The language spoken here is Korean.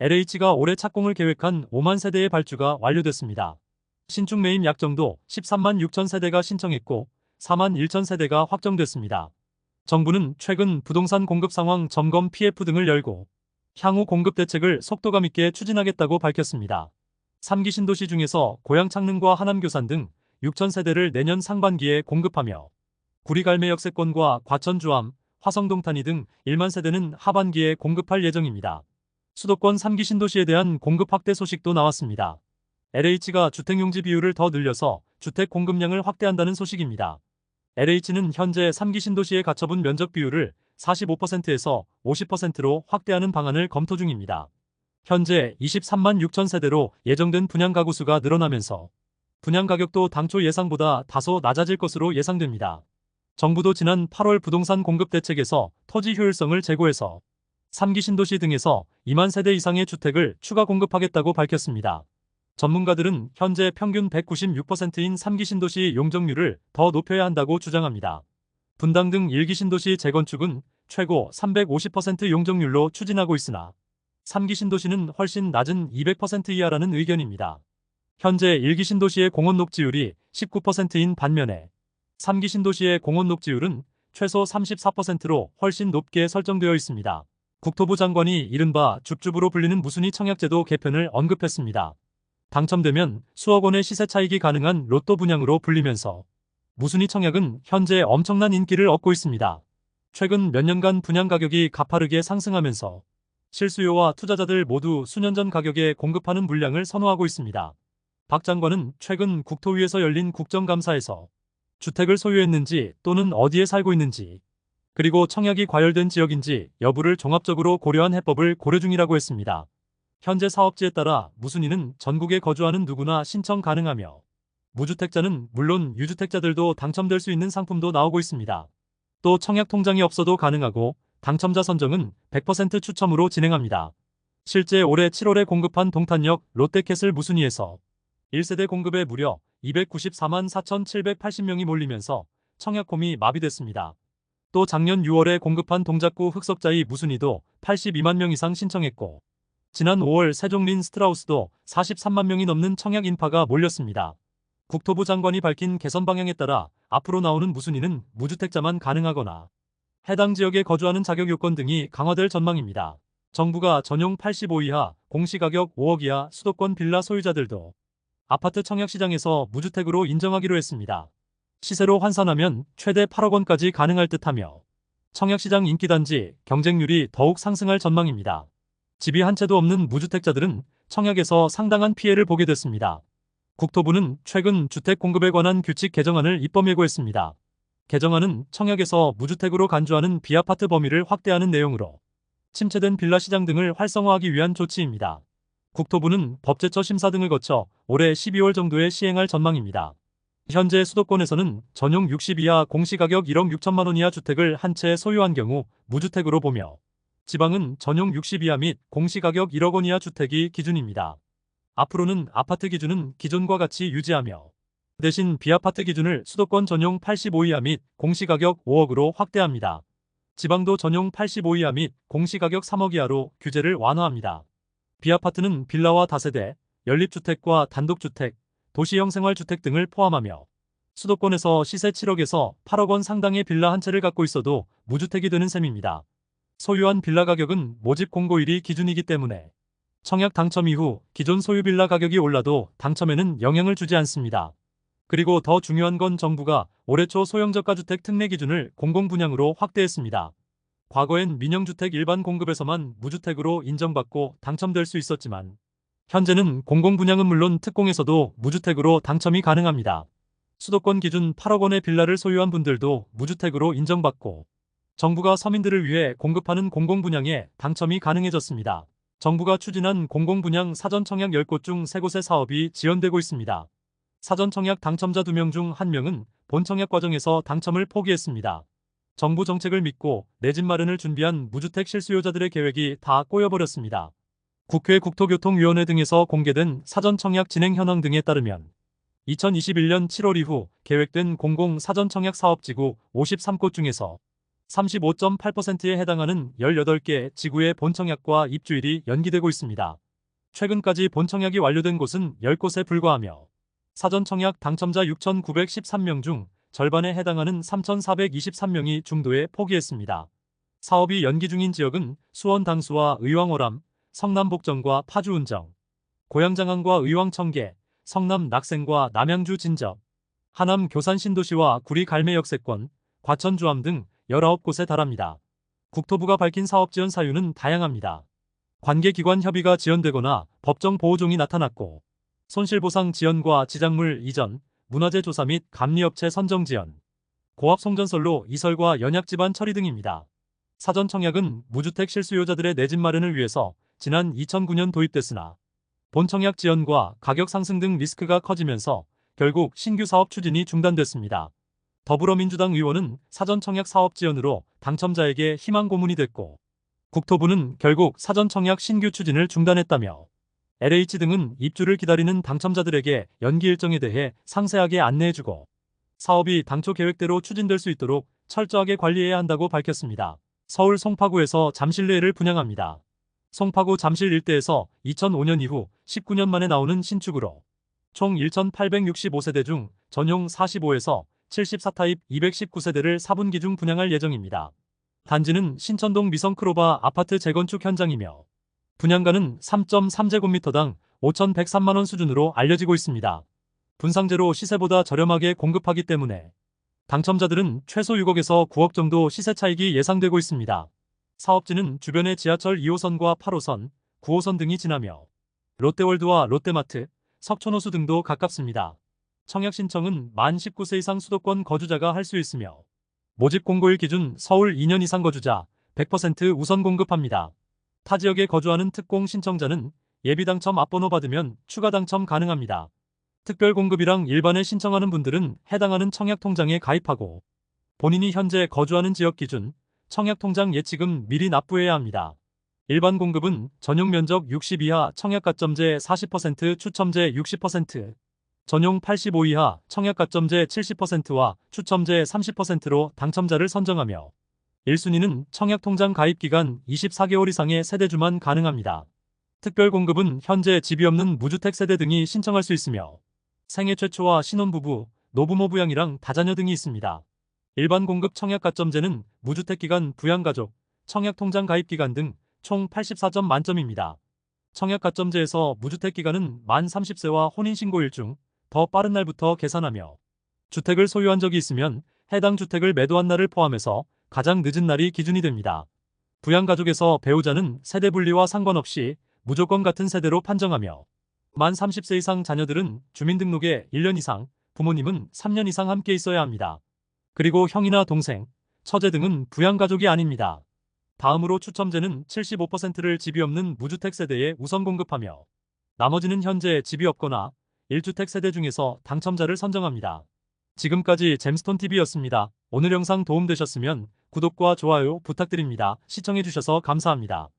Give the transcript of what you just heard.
LH가 올해 착공을 계획한 5만 세대의 발주가 완료됐습니다. 신축 매입 약정도 13만 6천 세대가 신청했고 4만 1천 세대가 확정됐습니다. 정부는 최근 부동산 공급 상황 점검 PF 등을 열고 향후 공급 대책을 속도감 있게 추진하겠다고 밝혔습니다. 3기 신도시 중에서 고양 창릉과 하남 교산 등 6천 세대를 내년 상반기에 공급하며 구리갈매 역세권과 과천 주암, 화성 동탄이 등 1만 세대는 하반기에 공급할 예정입니다. 수도권 3기 신도시에 대한 공급 확대 소식도 나왔습니다. LH가 주택용지 비율을 더 늘려서 주택 공급량을 확대한다는 소식입니다. LH는 현재 3기 신도시의 가처분 면적 비율을 45%에서 50%로 확대하는 방안을 검토 중입니다. 현재 23만 6천 세대로 예정된 분양 가구 수가 늘어나면서 분양 가격도 당초 예상보다 다소 낮아질 것으로 예상됩니다. 정부도 지난 8월 부동산 공급 대책에서 토지 효율성을 제고해서 3기 신도시 등에서 2만 세대 이상의 주택을 추가 공급하겠다고 밝혔습니다. 전문가들은 현재 평균 196%인 3기 신도시 용적률을 더 높여야 한다고 주장합니다. 분당 등 1기 신도시 재건축은 최고 350% 용적률로 추진하고 있으나 3기 신도시는 훨씬 낮은 200% 이하라는 의견입니다. 현재 1기 신도시의 공원 녹지율이 19%인 반면에 3기 신도시의 공원 녹지율은 최소 34%로 훨씬 높게 설정되어 있습니다. 국토부 장관이 이른바 줍줍으로 불리는 무순위 청약제도 개편을 언급했습니다. 당첨되면 수억 원의 시세 차익이 가능한 로또 분양으로 불리면서 무순위 청약은 현재 엄청난 인기를 얻고 있습니다. 최근 몇 년간 분양 가격이 가파르게 상승하면서 실수요와 투자자들 모두 수년 전 가격에 공급하는 물량을 선호하고 있습니다. 박 장관은 최근 국토위에서 열린 국정감사에서 주택을 소유했는지 또는 어디에 살고 있는지 그리고 청약이 과열된 지역인지 여부를 종합적으로 고려한 해법을 고려 중이라고 했습니다. 현재 사업지에 따라 무순위는 전국에 거주하는 누구나 신청 가능하며 무주택자는 물론 유주택자들도 당첨될 수 있는 상품도 나오고 있습니다. 또 청약 통장이 없어도 가능하고 당첨자 선정은 100% 추첨으로 진행합니다. 실제 올해 7월에 공급한 동탄역 롯데캐슬 무순위에서 1세대 공급에 무려 294만 4,780명이 몰리면서 청약홈이 마비됐습니다. 또 작년 6월에 공급한 동작구 흑석자이 무순위도 82만 명 이상 신청했고 지난 5월 세종 린스트라우스도 43만 명이 넘는 청약 인파가 몰렸습니다. 국토부 장관이 밝힌 개선 방향에 따라 앞으로 나오는 무순위는 무주택자만 가능하거나 해당 지역에 거주하는 자격 요건 등이 강화될 전망입니다. 정부가 전용 85 이하, 공시가격 5억 이하 수도권 빌라 소유자들도 아파트 청약시장에서 무주택으로 인정하기로 했습니다. 시세로 환산하면 최대 8억 원까지 가능할 듯하며 청약시장 인기단지 경쟁률이 더욱 상승할 전망입니다. 집이 한 채도 없는 무주택자들은 청약에서 상당한 피해를 보게 됐습니다. 국토부는 최근 주택 공급에 관한 규칙 개정안을 입법 예고했습니다. 개정안은 청약에서 무주택으로 간주하는 비아파트 범위를 확대하는 내용으로 침체된 빌라 시장 등을 활성화하기 위한 조치입니다. 국토부는 법제처 심사 등을 거쳐 올해 12월 정도에 시행할 전망입니다. 현재 수도권에서는 전용 60 이하 공시가격 1억 6천만 원 이하 주택을 한 채 소유한 경우 무주택으로 보며 지방은 전용 60 이하 및 공시가격 1억 원 이하 주택이 기준입니다. 앞으로는 아파트 기준은 기존과 같이 유지하며 대신 비아파트 기준을 수도권 전용 85 이하 및 공시가격 5억으로 확대합니다. 지방도 전용 85 이하 및 공시가격 3억 이하로 규제를 완화합니다. 비아파트는 빌라와 다세대, 연립주택과 단독주택, 도시형 생활주택 등을 포함하며 수도권에서 시세 7억에서 8억 원 상당의 빌라 한 채를 갖고 있어도 무주택이 되는 셈입니다. 소유한 빌라 가격은 모집 공고일이 기준이기 때문에 청약 당첨 이후 기존 소유 빌라 가격이 올라도 당첨에는 영향을 주지 않습니다. 그리고 더 중요한 건 정부가 올해 초 소형저가주택 특례 기준을 공공분양으로 확대했습니다. 과거엔 민영주택 일반 공급에서만 무주택으로 인정받고 당첨될 수 있었지만 현재는 공공분양은 물론 특공에서도 무주택으로 당첨이 가능합니다. 수도권 기준 8억 원의 빌라를 소유한 분들도 무주택으로 인정받고 정부가 서민들을 위해 공급하는 공공분양에 당첨이 가능해졌습니다. 정부가 추진한 공공분양 사전청약 10곳 중 3곳의 사업이 지연되고 있습니다. 사전청약 당첨자 2명 중 1명은 본청약 과정에서 당첨을 포기했습니다. 정부 정책을 믿고 내 집 마련을 준비한 무주택 실수요자들의 계획이 다 꼬여버렸습니다. 국회 국토교통위원회 등에서 공개된 사전청약 진행 현황 등에 따르면 2021년 7월 이후 계획된 공공 사전청약 사업지구 53곳 중에서 35.8%에 해당하는 18개 지구의 본청약과 입주일이 연기되고 있습니다. 최근까지 본청약이 완료된 곳은 10곳에 불과하며 사전청약 당첨자 6,913명 중 절반에 해당하는 3,423명이 중도에 포기했습니다. 사업이 연기 중인 지역은 수원 당수와 의왕호람, 성남 복정과 파주 운정, 고양 장안과 의왕 청계, 성남 낙생과 남양주 진접, 하남 교산 신도시와 구리 갈매 역세권, 과천 주암 등 19곳에 달합니다. 국토부가 밝힌 사업 지연 사유는 다양합니다. 관계기관 협의가 지연되거나 법정 보호종이 나타났고, 손실보상 지연과 지작물 이전, 문화재 조사 및 감리업체 선정 지연, 고압 송전설로 이설과 연약 지반 처리 등입니다. 사전청약은 무주택 실수요자들의 내 집 마련을 위해서 지난 2009년 도입됐으나 본청약 지연과 가격 상승 등 리스크가 커지면서 결국 신규 사업 추진이 중단됐습니다. 더불어민주당 의원은 사전청약 사업 지연으로 당첨자에게 희망 고문이 됐고, 국토부는 결국 사전청약 신규 추진을 중단했다며 LH 등은 입주를 기다리는 당첨자들에게 연기 일정에 대해 상세하게 안내해주고 사업이 당초 계획대로 추진될 수 있도록 철저하게 관리해야 한다고 밝혔습니다. 서울 송파구에서 잠실내를 분양합니다. 송파구 잠실 일대에서 2005년 이후 19년 만에 나오는 신축으로 총 1,865세대 중 전용 45에서 74타입 219세대를 4분기 중 분양할 예정입니다. 단지는 신천동 미성크로바 아파트 재건축 현장이며 분양가는 3.3제곱미터당 5,103만원 수준으로 알려지고 있습니다. 분상제로 시세보다 저렴하게 공급하기 때문에 당첨자들은 최소 6억에서 9억 정도 시세 차익이 예상되고 있습니다. 사업지는 주변의 지하철 2호선과 8호선, 9호선 등이 지나며 롯데월드와 롯데마트, 석촌호수 등도 가깝습니다. 청약 신청은 만 19세 이상 수도권 거주자가 할 수 있으며 모집 공고일 기준 서울 2년 이상 거주자 100% 우선 공급합니다. 타 지역에 거주하는 특공 신청자는 예비 당첨 앞번호 받으면 추가 당첨 가능합니다. 특별 공급이랑 일반에 신청하는 분들은 해당하는 청약 통장에 가입하고 본인이 현재 거주하는 지역 기준 청약 통장 예치금 미리 납부해야 합니다. 일반 공급은 전용 면적 60 이하 청약 가점제 40% 추첨제 60%, 전용 85 이하 청약 가점제 70%와 추첨제 30%로 당첨자를 선정하며 1순위는 청약통장 가입기간 24개월 이상의 세대주만 가능합니다. 특별공급은 현재 집이 없는 무주택 세대 등이 신청할 수 있으며 생애 최초와 신혼부부, 노부모 부양이랑 다자녀 등이 있습니다. 일반 공급 청약가점제는 무주택기간 부양가족, 청약통장 가입기간 등 총 84점 만점입니다. 청약가점제에서 무주택기간은 만 30세와 혼인신고일 중 더 빠른 날부터 계산하며 주택을 소유한 적이 있으면 해당 주택을 매도한 날을 포함해서 가장 늦은 날이 기준이 됩니다. 부양가족에서 배우자는 세대 분리와 상관없이 무조건 같은 세대로 판정하며 만 30세 이상 자녀들은 주민등록에 1년 이상, 부모님은 3년 이상 함께 있어야 합니다. 그리고 형이나 동생, 처제 등은 부양가족이 아닙니다. 다음으로 추첨제는 75%를 집이 없는 무주택 세대에 우선 공급하며 나머지는 현재 집이 없거나 1주택 세대 중에서 당첨자를 선정합니다. 지금까지 잼스톤TV였습니다. 오늘 영상 도움되셨으면 구독과 좋아요 부탁드립니다. 시청해주셔서 감사합니다.